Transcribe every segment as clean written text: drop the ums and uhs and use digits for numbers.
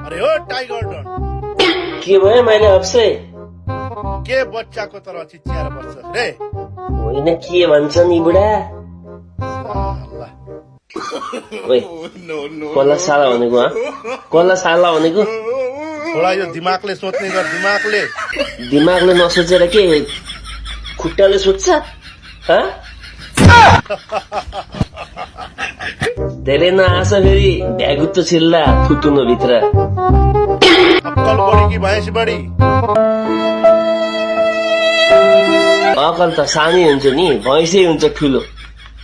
अरे हो tiger done के भयो मैले अक्षय? के बच्चाको तरह चिच्याएर बस्छ रे? होइन के भन्छ नि बुढा? साला। ओइ कसलाई साला भनेको? कसलाई साला भनेको? थोडा यो दिमागले सोच्ने गर, दिमागले नसोचेर के खुट्टाले सोच्छ? धेरै नआस फेरि भ्यागुत्तो छिल्ला थुतुनो भित्र। अक्कल बढी कि भैँस बढी? अकल त सानै हुन्छ नि, भैँसै हुन्छ ठुलो।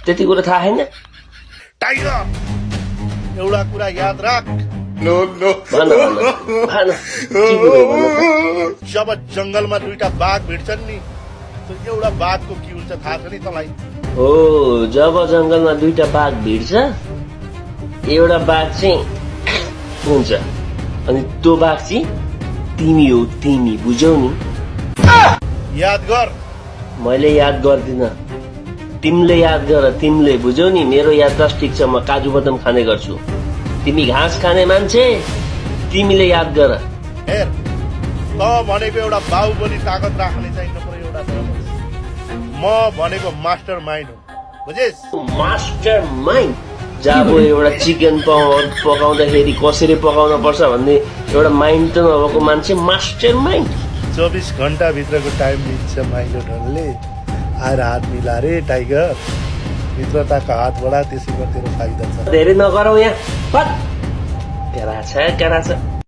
त्यति कुरो थाहा छैन? टाइगर एउटा कुरा याद राख, भन के कुरो भन त? जब जंगलमा दुईटा बाघ भिड्छन् नि, त एउटा बाघको के हुन्छ थाहा छ नि तँलाई? हो, जब जंगलमा दुईटा बाघ भिड्छ, एउटा बाघ चाहिँ हुन्छ, अनि त्यो बाघ चाहिँ तिमी हो, तिमी बुझ्यौ नि? याद गर। मैले याद गर्दिन, तिमीले याद गर, तिमीले बुझ्यौ नि? मेरो याददाश्त ठिक छ, म काजु बदाम खाने गर्छु। तिमी घाँस खाने मान्छे, तिमीले याद गर। हेर, त भनेको एउटा बाहुबली ताकत राख्ने चाहिँ नपऱ्यो एउटा छ। म भनेको मास्टर माइन्ड हो, बुझेस? Master mind? जब एउटा चिकन पकाउँदाखेरि कसरी पकाउन पर्छ भन्ने एउटा माइन्ड त नभएको मान्छे मास्टर माइन्ड? 24 घण्टा भित्रको टाइम दिन्छ माइलोडनले। आएर हात मिला रे टाइगर, मित्रताको हात बढा, त्यसैमा तेरो फाइदा छ। धेरै नगरौ यहाँ, केरा छ